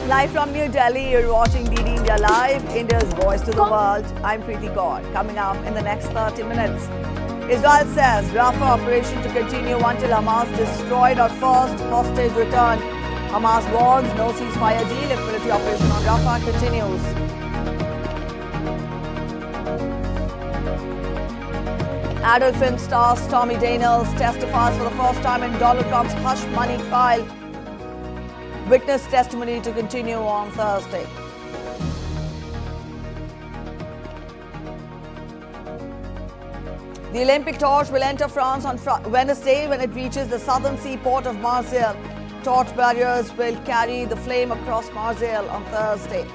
Live from New Delhi, you're watching DD India Live, India's voice to the world. I'm Preeti Gaur. Coming up in the next 30 minutes. Israel says Rafah operation to continue until Hamas destroyed our first hostage return. Hamas warns no ceasefire deal if military operation on Rafah continues. Adult film star Stormy Daniels testifies for the first time in Donald Trump's hush money trial. Witness testimony to continue on Thursday. The Olympic torch will enter France on Wednesday when it reaches the southern seaport of Marseille. Torch barriers will carry the flame across Marseille on Thursday.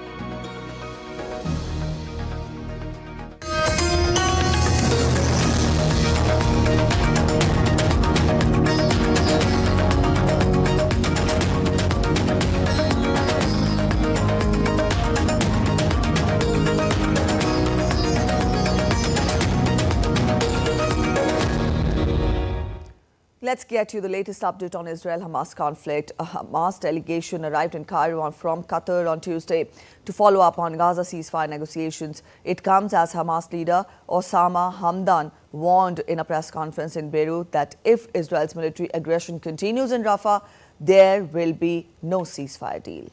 Let's get you the latest update on Israel-Hamas conflict. A Hamas delegation arrived in Cairo from Qatar on Tuesday to follow up on Gaza ceasefire negotiations. It comes as Hamas leader Osama Hamdan warned in a press conference in Beirut that if Israel's military aggression continues in Rafah, there will be no ceasefire deal.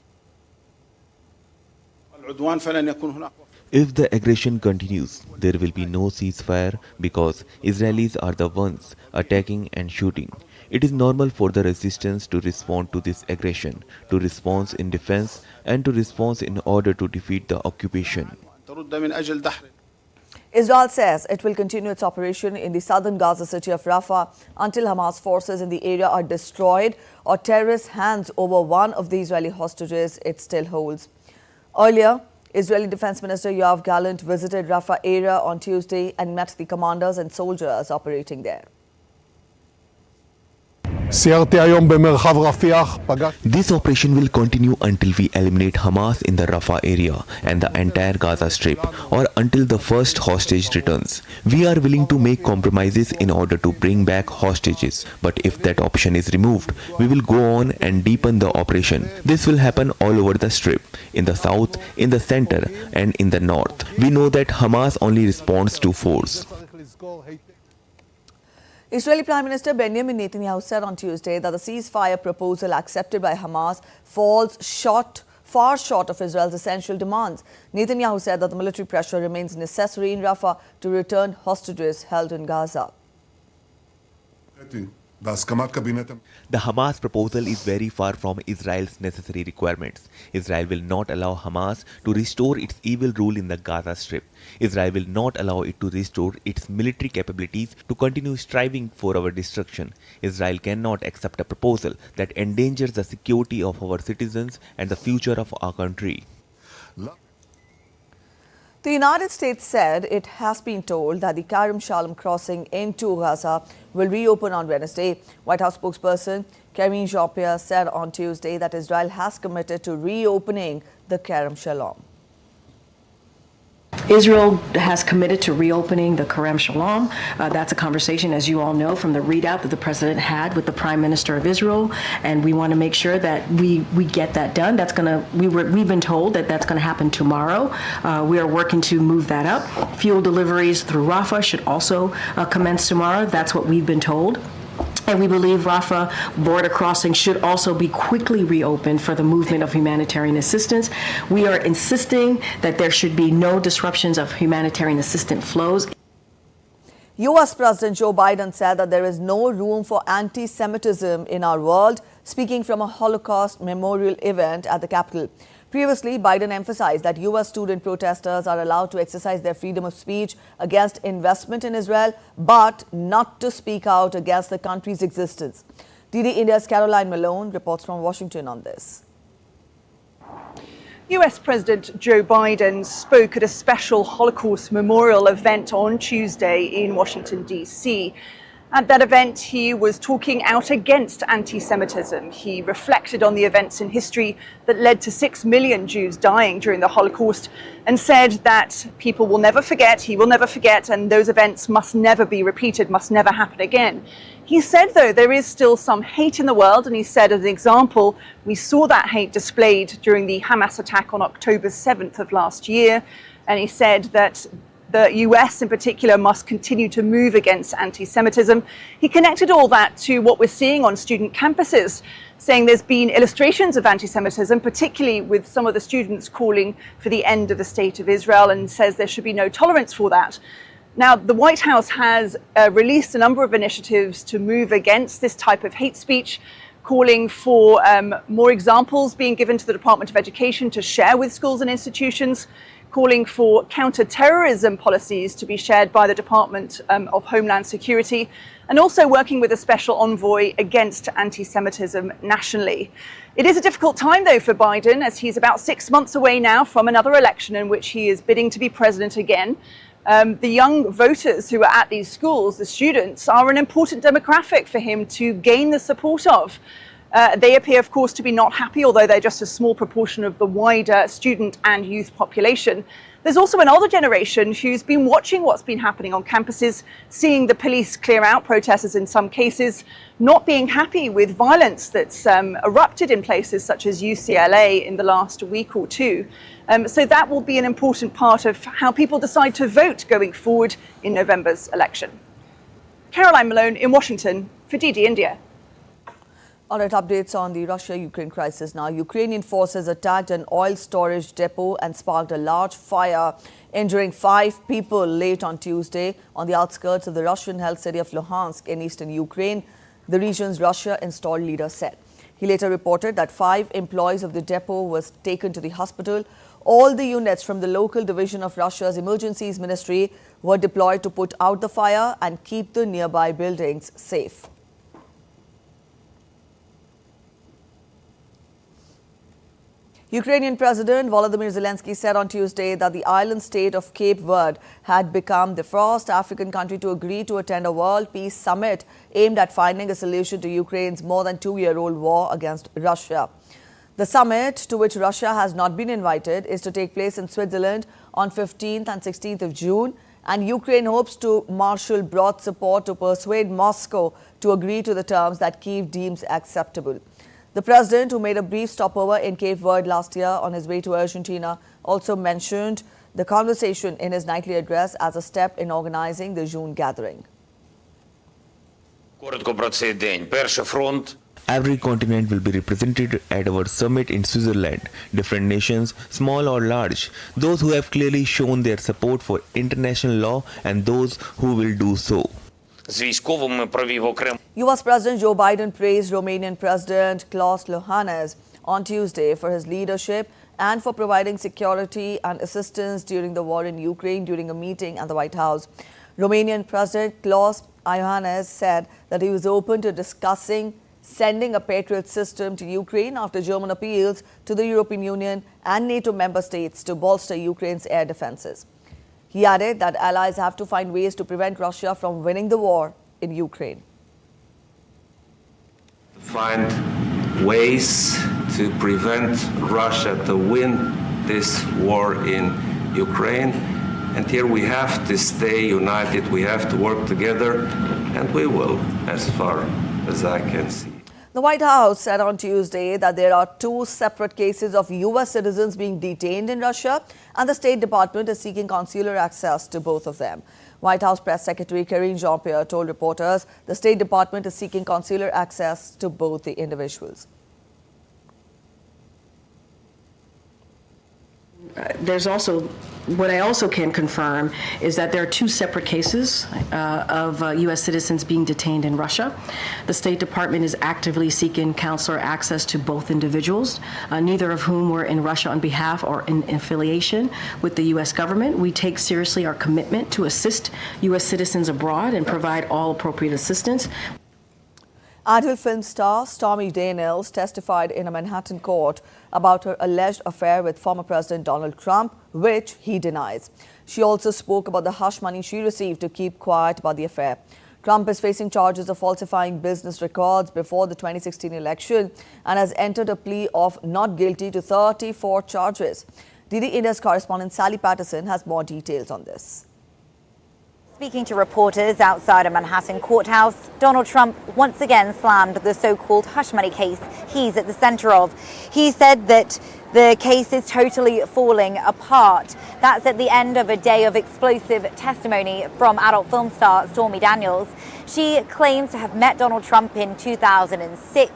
If the aggression continues, there will be no ceasefire because Israelis are the ones attacking and shooting. It is normal for the resistance to respond to this aggression, to respond in defense and to respond in order to defeat the occupation. Israel says it will continue its operation in the southern Gaza city of Rafah until Hamas forces in the area are destroyed or terrorists hands over one of the Israeli hostages it still holds. Earlier, Israeli Defense Minister Yoav Gallant visited Rafah area on Tuesday and met the commanders and soldiers operating there. This operation will continue until we eliminate Hamas in the Rafah area and the entire Gaza Strip, or until the first hostage returns. We are willing to make compromises in order to bring back hostages, but if that option is removed, we will go on and deepen the operation. This will happen all over the Strip, in the south, in the center, and in the north. We know that Hamas only responds to force. Israeli Prime Minister Benjamin Netanyahu said on Tuesday that the ceasefire proposal accepted by Hamas falls far short of Israel's essential demands. Netanyahu said that the military pressure remains necessary in Rafah to return hostages held in Gaza. The Hamas proposal is very far from Israel's necessary requirements. Israel will not allow Hamas to restore its evil rule in the Gaza Strip. Israel will not allow it to restore its military capabilities to continue striving for our destruction. Israel cannot accept a proposal that endangers the security of our citizens and the future of our country. The United States said it has been told that the Kerem Shalom crossing into Gaza will reopen on Wednesday. White House spokesperson Karine Jean-Pierre said on Tuesday that Israel has committed to reopening the Kerem Shalom. Israel has committed to reopening the Kerem Shalom. That's a conversation, as you all know, from the readout that the president had with the Prime Minister of Israel, and we want to make sure that we get that done. We've been told that that's going to happen tomorrow. We are working to move that up. Fuel deliveries through Rafah should also commence tomorrow. That's what we've been told. And we believe Rafah border crossing should also be quickly reopened for the movement of humanitarian assistance. We are insisting that there should be no disruptions of humanitarian assistance flows. U.S. President Joe Biden said that there is no room for anti-Semitism in our world, speaking from a Holocaust memorial event at the Capitol. Previously, Biden emphasized that U.S. student protesters are allowed to exercise their freedom of speech against investment in Israel, but not to speak out against the country's existence. DD India's Caroline Malone reports from Washington on this. US President Joe Biden spoke at a special Holocaust memorial event on Tuesday in Washington, D.C. At that event, he was talking out against anti-Semitism. He reflected on the events in history that led to 6 million Jews dying during the Holocaust and said that people will never forget, he will never forget, and those events must never be repeated, must never happen again. He said, though, there is still some hate in the world, and he said, as an example, we saw that hate displayed during the Hamas attack on October 7th of last year, and he said that the US in particular must continue to move against anti-Semitism. He connected all that to what we're seeing on student campuses, saying there's been illustrations of anti-Semitism, particularly with some of the students calling for the end of the state of Israel, and says there should be no tolerance for that. Now, the White House has released a number of initiatives to move against this type of hate speech, calling for more examples being given to the Department of Education to share with schools and institutions, calling for counter-terrorism policies to be shared by the Department of Homeland Security, and also working with a special envoy against anti-Semitism nationally. It is a difficult time, though, for Biden, as he's about 6 months away now from another election in which he is bidding to be president again. The young voters who are at these schools, the students, are an important demographic for him to gain the support of. They appear, of course, to be not happy, although they're just a small proportion of the wider student and youth population. There's also an older generation who's been watching what's been happening on campuses, seeing the police clear out protesters in some cases, not being happy with violence that's erupted in places such as UCLA in the last week or two. So that will be an important part of how people decide to vote going forward in November's election. Caroline Malone in Washington for DD India. All right, updates on the Russia-Ukraine crisis now. Ukrainian forces attacked an oil storage depot and sparked a large fire, injuring 5 people late on Tuesday on the outskirts of the Russian-held city of Luhansk in eastern Ukraine, the region's Russia-installed leader said. He later reported that 5 employees of the depot were taken to the hospital. All the units from the local division of Russia's emergencies ministry were deployed to put out the fire and keep the nearby buildings safe. Ukrainian President Volodymyr Zelensky said on Tuesday that the island state of Cape Verde had become the first African country to agree to attend a World Peace Summit aimed at finding a solution to Ukraine's more than 2-year-old war against Russia. The summit, to which Russia has not been invited, is to take place in Switzerland on 15th and 16th of June, and Ukraine hopes to marshal broad support to persuade Moscow to agree to the terms that Kyiv deems acceptable. The president, who made a brief stopover in Cape Verde last year on his way to Argentina, also mentioned the conversation in his nightly address as a step in organizing the June gathering. Every continent will be represented at our summit in Switzerland. Different nations, small or large, those who have clearly shown their support for international law and those who will do so. US President Joe Biden praised Romanian President Klaus Iohannis on Tuesday for his leadership and for providing security and assistance during the war in Ukraine during a meeting at the White House. Romanian President Klaus Iohannis said that he was open to discussing sending a Patriot system to Ukraine after German appeals to the European Union and NATO member states to bolster Ukraine's air defenses. He added that allies have to find ways to prevent Russia from winning the war in Ukraine. Find ways to prevent Russia to win this war in Ukraine. And here we have to stay united, we have to work together, and we will, as far as I can see. The White House said on Tuesday that there are 2 separate cases of US citizens being detained in Russia, and the State Department is seeking consular access to both of them. White House Press Secretary Karine Jean-Pierre told reporters the State Department is seeking consular access to both the individuals. There's also, what I also can confirm is that there are 2 separate cases of U.S. citizens being detained in Russia. The State Department is actively seeking consular access to both individuals, neither of whom were in Russia on behalf or in affiliation with the U.S. government. We take seriously our commitment to assist U.S. citizens abroad and provide all appropriate assistance. Adult film star Stormy Daniels testified in a Manhattan court about her alleged affair with former President Donald Trump, which he denies. She also spoke about the hush money she received to keep quiet about the affair. Trump is facing charges of falsifying business records before the 2016 election and has entered a plea of not guilty to 34 charges. DD India's correspondent Sally Patterson has more details on this. Speaking to reporters outside a Manhattan courthouse, Donald Trump once again slammed the so-called hush money case he's at the center of. He said that the case is totally falling apart. That's at the end of a day of explosive testimony from adult film star Stormy Daniels. She claims to have met Donald Trump in 2006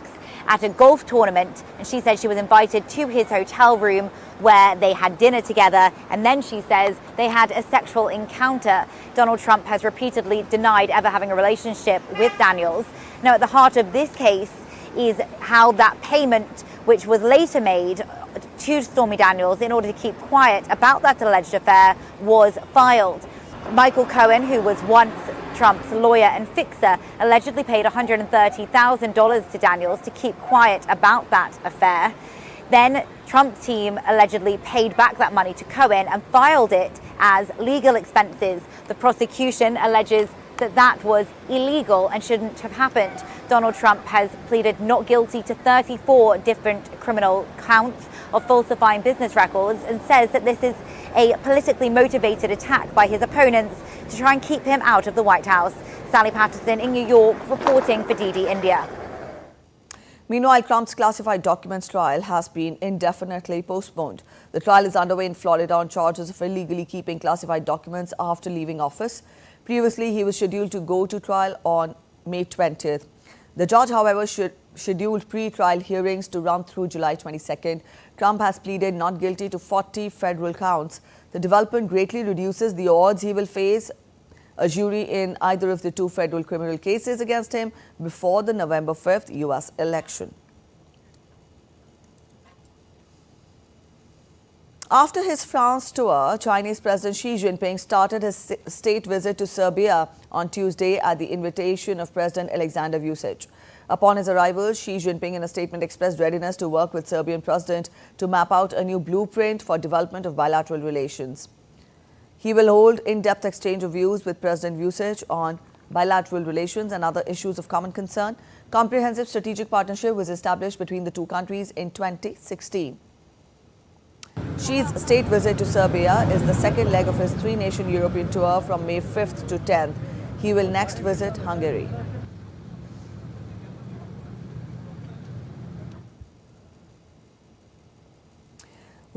at a golf tournament, and she said she was invited to his hotel room where they had dinner together, and then she says they had a sexual encounter. Donald Trump has repeatedly denied ever having a relationship with Daniels. Now, at the heart of this case is how that payment, which was later made to Stormy Daniels in order to keep quiet about that alleged affair, was filed. Michael Cohen, who was once Trump's lawyer and fixer, allegedly paid $130,000 to Daniels to keep quiet about that affair. Then Trump's team allegedly paid back that money to Cohen and filed it as legal expenses. The prosecution alleges that that was illegal and shouldn't have happened. Donald Trump has pleaded not guilty to 34 different criminal counts of falsifying business records and says that this is a politically motivated attack by his opponents to try and keep him out of the White House. Sally Patterson in New York reporting for DD India. Meanwhile, Trump's classified documents trial has been indefinitely postponed. The trial is underway in Florida on charges of illegally keeping classified documents after leaving office. Previously, he was scheduled to go to trial on May 20th. The judge, however, scheduled pre-trial hearings to run through July 22nd. Trump has pleaded not guilty to 40 federal counts. The development greatly reduces the odds he will face a jury in either of the two federal criminal cases against him before the November 5th U.S. election. After his France tour, Chinese President Xi Jinping started his state visit to Serbia on Tuesday at the invitation of President Alexander Vučić. Upon his arrival, Xi Jinping in a statement expressed readiness to work with Serbian President to map out a new blueprint for development of bilateral relations. He will hold in-depth exchange of views with President Vučić on bilateral relations and other issues of common concern. Comprehensive strategic partnership was established between the two countries in 2016. Xi's state visit to Serbia is the second leg of his three-nation European tour from May 5th to 10th. He will next visit Hungary.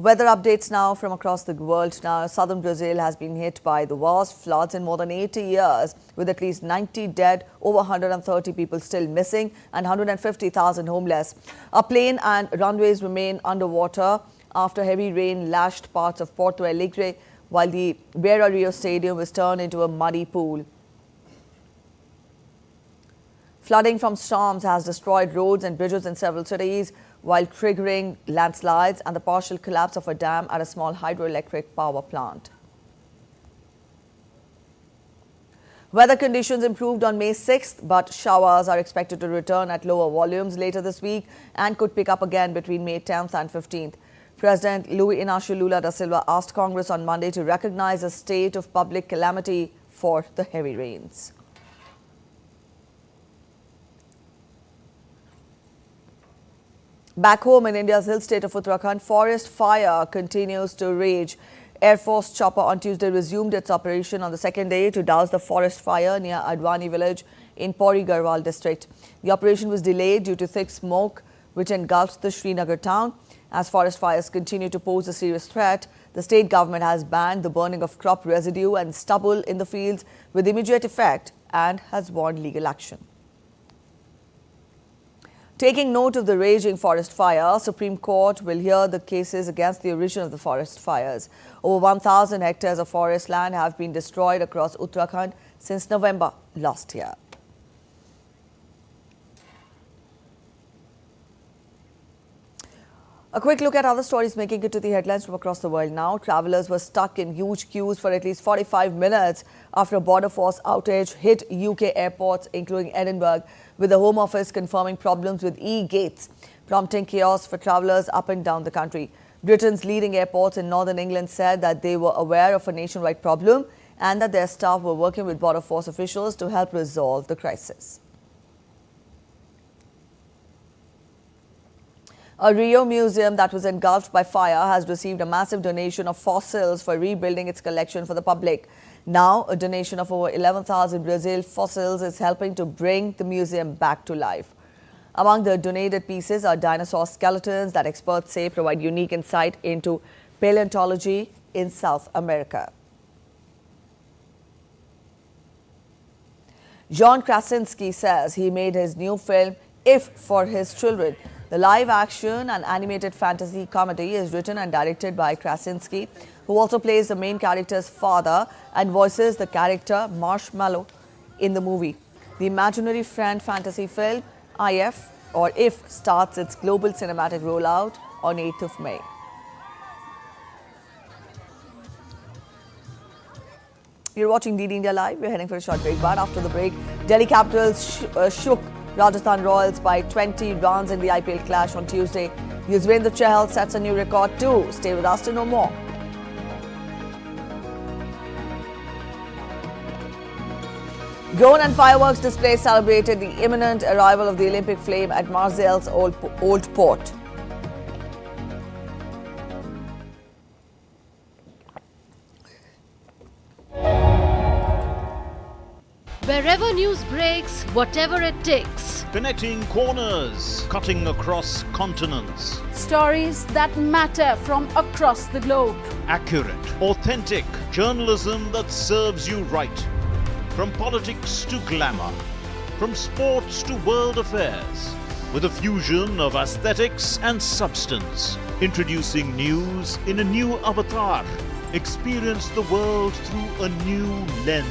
Weather updates now from across the world. Now, southern Brazil has been hit by the worst floods in more than 80 years, with at least 90 dead, over 130 people still missing, and 150,000 homeless. A plane and runways remain underwater after heavy rain lashed parts of Porto Alegre, while the Beira Rio Stadium was turned into a muddy pool. Flooding from storms has destroyed roads and bridges in several cities, while triggering landslides and the partial collapse of a dam at a small hydroelectric power plant. Weather conditions improved on May 6th, but showers are expected to return at lower volumes later this week and could pick up again between May 10th and 15th. President Luiz Inácio Lula da Silva asked Congress on Monday to recognize a state of public calamity for the heavy rains. Back home in India's hill state of Uttarakhand, forest fire continues to rage. Air Force chopper on Tuesday resumed its operation on the second day to douse the forest fire near Adwani village in Pauri Garhwal district. The operation was delayed due to thick smoke which engulfed the Srinagar town. As forest fires continue to pose a serious threat, the state government has banned the burning of crop residue and stubble in the fields with immediate effect and has warned legal action. Taking note of the raging forest fire, Supreme Court will hear the cases against the origin of the forest fires. Over 1,000 hectares of forest land have been destroyed across Uttarakhand since November last year. A quick look at other stories making it to the headlines from across the world now. Travelers were stuck in huge queues for at least 45 minutes after a border force outage hit UK airports, including Edinburgh, with the Home Office confirming problems with e-gates, prompting chaos for travelers up and down the country. Britain's leading airports in northern England said that they were aware of a nationwide problem and that their staff were working with border force officials to help resolve the crisis. A Rio museum that was engulfed by fire has received a massive donation of fossils for rebuilding its collection for the public. Now, a donation of over 11,000 Brazil fossils is helping to bring the museum back to life. Among the donated pieces are dinosaur skeletons that experts say provide unique insight into paleontology in South America. John Krasinski says he made his new film If for his children. The live-action and animated fantasy comedy is written and directed by Krasinski, who also plays the main character's father and voices the character Marshmallow in the movie. The imaginary friend fantasy film If starts its global cinematic rollout on 8th of May. You're watching DD India Live. We're heading for a short break, but after the break, Delhi Capitals shook Rajasthan Royals by 20 runs in the IPL clash on Tuesday. Yuzvendra Chahal sets a new record too. Stay with us to know more. Drone and fireworks display celebrated the imminent arrival of the Olympic flame at Marseille's old port. Wherever news breaks, whatever it takes. Connecting corners, cutting across continents. Stories that matter from across the globe. Accurate, authentic journalism that serves you right. From politics to glamour, from sports to world affairs, with a fusion of aesthetics and substance. Introducing news in a new avatar. Experience the world through a new lens.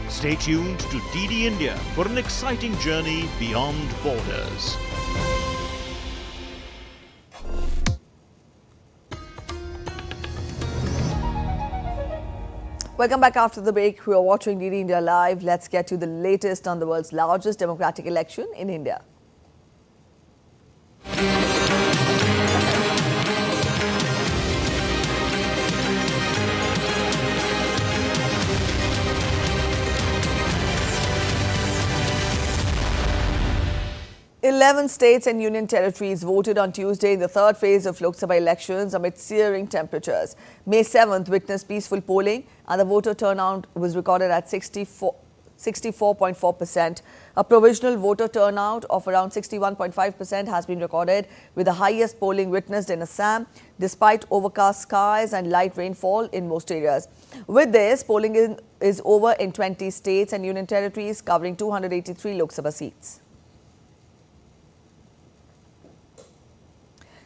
Stay tuned to DD India for an exciting journey beyond borders. Welcome back after the break. We are watching DD India Live. Let's get to the latest on the world's largest democratic election in India. 11 states and union territories voted on Tuesday in the third phase of Lok Sabha elections amid searing temperatures. May 7th witnessed peaceful polling and the voter turnout was recorded at 64.4%. A provisional voter turnout of around 61.5% has been recorded, with the highest polling witnessed in Assam, despite overcast skies and light rainfall in most areas. With this, polling is over in 20 states and union territories, covering 283 Lok Sabha seats.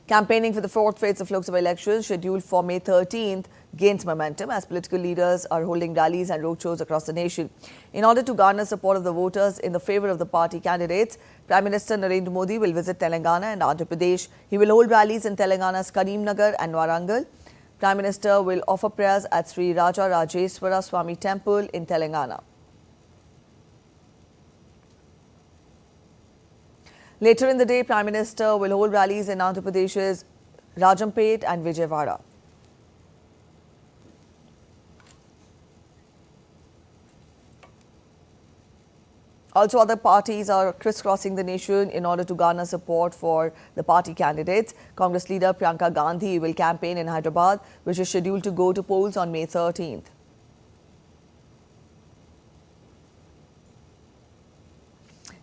Campaigning for the fourth phase of Lok Sabha elections, scheduled for May 13th, gains momentum as political leaders are holding rallies and roadshows across the nation. In order to garner support of the voters in the favour of the party candidates, Prime Minister Narendra Modi will visit Telangana and Andhra Pradesh. He will hold rallies in Telangana's Karimnagar and Warangal. Prime Minister will offer prayers at Sri Raja Rajeswara Swami Temple in Telangana. Later in the day, Prime Minister will hold rallies in Andhra Pradesh's Rajampet and Vijayawada. Also, other parties are crisscrossing the nation in order to garner support for the party candidates. Congress leader Priyanka Gandhi will campaign in Hyderabad, which is scheduled to go to polls on May 13th.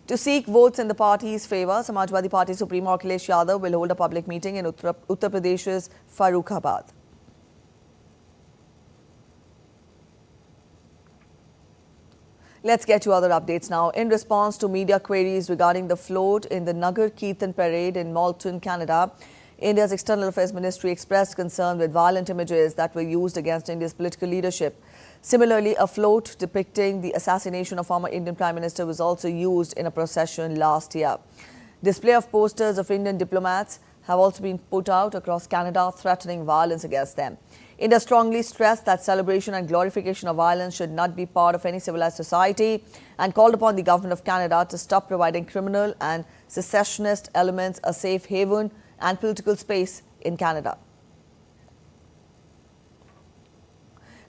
To seek votes in the party's favour, Samajwadi Party Supreme Akhilesh Yadav will hold a public meeting in Uttar Pradesh's Farrukhabad. Let's get to other updates now. In response to media queries regarding the float in the Nagar Kirtan Parade in Malton, Canada, India's External Affairs Ministry expressed concern with violent images that were used against India's political leadership. Similarly, a float depicting the assassination of former Indian Prime Minister was also used in a procession last year. Display of posters of Indian diplomats have also been put out across Canada, threatening violence against them. India strongly stressed that celebration and glorification of violence should not be part of any civilized society and called upon the Government of Canada to stop providing criminal and secessionist elements a safe haven and political space in Canada.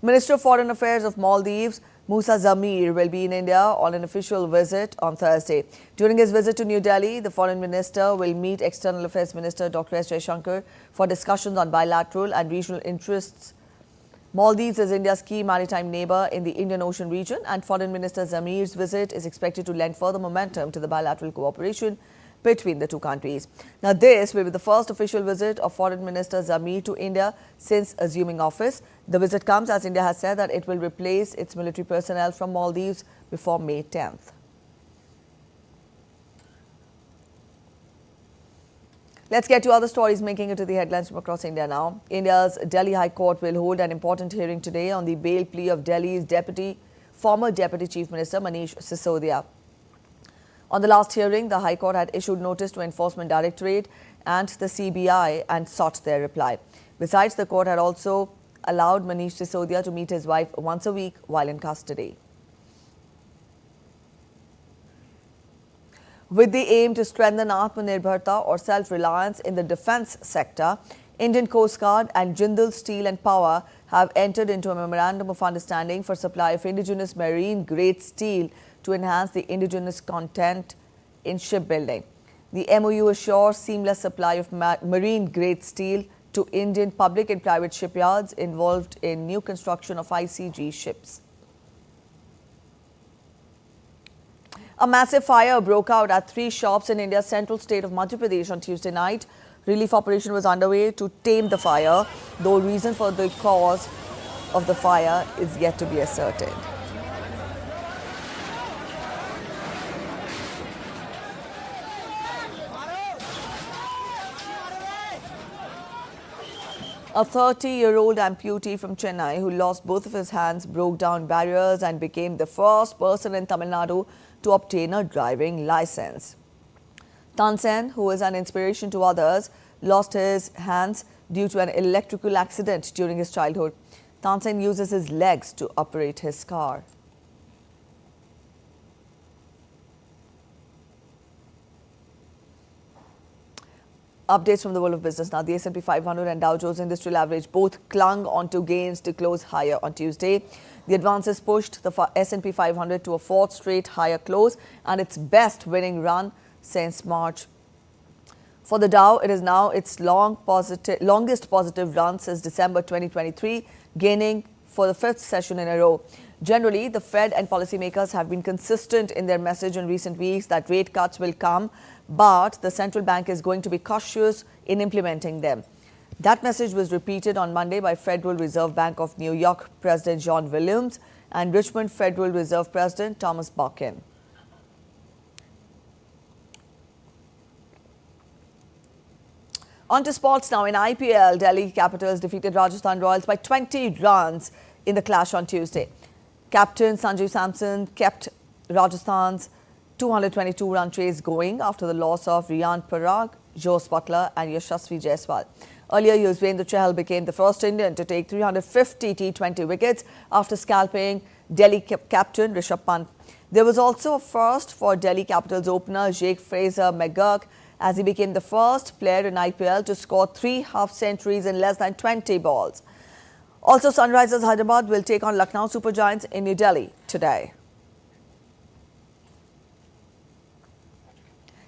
Minister of Foreign Affairs of Maldives, Musa Zamir, will be in India on an official visit on Thursday. During his visit to New Delhi, the Foreign Minister will meet External Affairs Minister Dr. S. Jaishankar for discussions on bilateral and regional interests. Maldives is India's key maritime neighbour in the Indian Ocean region, and Foreign Minister Zamir's visit is expected to lend further momentum to the bilateral cooperation between the two countries. Now, this will be the first official visit of Foreign Minister Zamir to India since assuming office. The visit comes as India has said that it will replace its military personnel from Maldives before May 10th. Let's get to other stories making it to the headlines from across India now. India's Delhi High Court will hold an important hearing today on the bail plea of Delhi's former Deputy Chief Minister Manish Sisodia. On the last hearing, the High Court had issued notice to Enforcement Directorate and the CBI and sought their reply. Besides, the court had also allowed Manish Sisodia to meet his wife once a week while in custody. With the aim to strengthen Atmanirbharta or self-reliance in the defence sector, Indian Coast Guard and Jindal Steel and Power have entered into a memorandum of understanding for supply of indigenous marine-grade steel to enhance the indigenous content in shipbuilding. The MOU assures seamless supply of marine-grade steel to Indian public and private shipyards involved in new construction of ICG ships. A massive fire broke out at 3 shops in India's central state of Madhya Pradesh on Tuesday night. Relief operation was underway to tame the fire, though reason for the cause of the fire is yet to be ascertained. A 30-year-old amputee from Chennai who lost both of his hands broke down barriers and became the first person in Tamil Nadu to obtain a driving license. Tansen, who is an inspiration to others, lost his hands due to an electrical accident during his childhood. Tansen uses his legs to operate his car. Updates from the world of business now. The S&P 500 and Dow Jones Industrial Average both clung onto gains to close higher on Tuesday. The advances pushed the S&P 500 to a 4th straight higher close and its best winning run since March. For the Dow, it is now its longest positive run since December 2023, gaining for the 5th session in a row. Generally, the Fed and policymakers have been consistent in their message in recent weeks that rate cuts will come, but the central bank is going to be cautious in implementing them. That message was repeated on Monday by Federal Reserve Bank of New York President John Williams and Richmond Federal Reserve President Thomas Buchan. On to sports now. In IPL, Delhi Capitals defeated Rajasthan Royals by 20 runs in the clash on Tuesday. Captain Sanju Samson kept Rajasthan's 222-run chase going after the loss of Riyan Parag, Jose Butler and Yashasvi Jaiswal. Earlier, Yuzvendra Chahal became the first Indian to take 350 T20 wickets after scalping Delhi captain Rishabh Pant. There was also a first for Delhi Capitals opener Jake Fraser McGurk as he became the first player in IPL to score 3 half-centuries in less than 20 balls. Also, Sunrisers Hyderabad will take on Lucknow Super Giants in New Delhi today.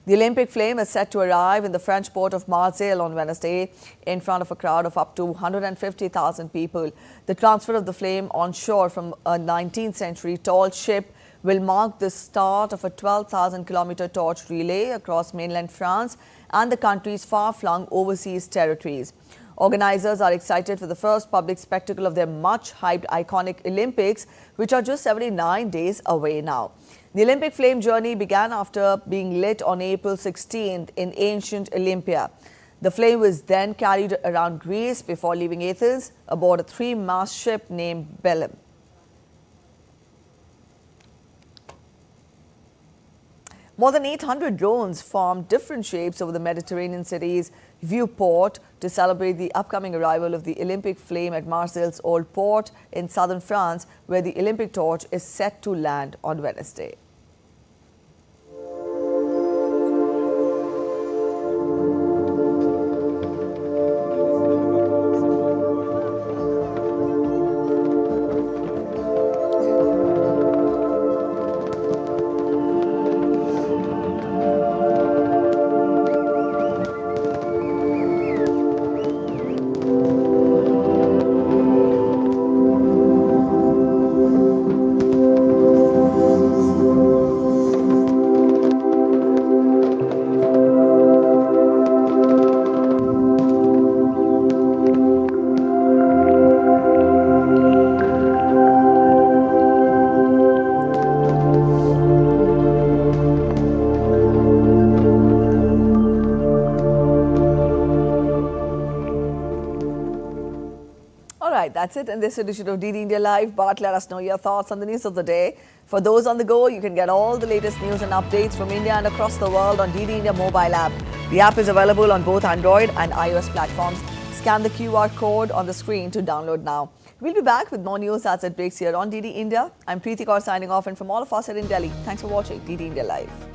The Olympic flame is set to arrive in the French port of Marseille on Wednesday in front of a crowd of up to 150,000 people. The transfer of the flame on shore from a 19th century tall ship will mark the start of a 12,000-kilometer torch relay across mainland France and the country's far-flung overseas territories. Organizers are excited for the first public spectacle of their much-hyped iconic Olympics, which are just 79 days away now. The Olympic flame journey began after being lit on April 16th in ancient Olympia. The flame was then carried around Greece before leaving Athens aboard a 3-mast ship named Bellum. More than 800 drones formed different shapes over the Mediterranean city's viewport to celebrate the upcoming arrival of the Olympic flame at Marseille's Old Port in southern France, where the Olympic torch is set to land on Wednesday. right, that's it in this edition of DD India Live. But let us know your thoughts on the news of the day. For those on the go, you can get all the latest news and updates from India and across the world on DD India mobile app. The app is available on both Android and iOS platforms. Scan the QR code on the screen to download now. We'll be back with more news as it breaks here on DD India. I'm Preeti Kaur signing off, and from all of us here in Delhi, thanks for watching DD India Live.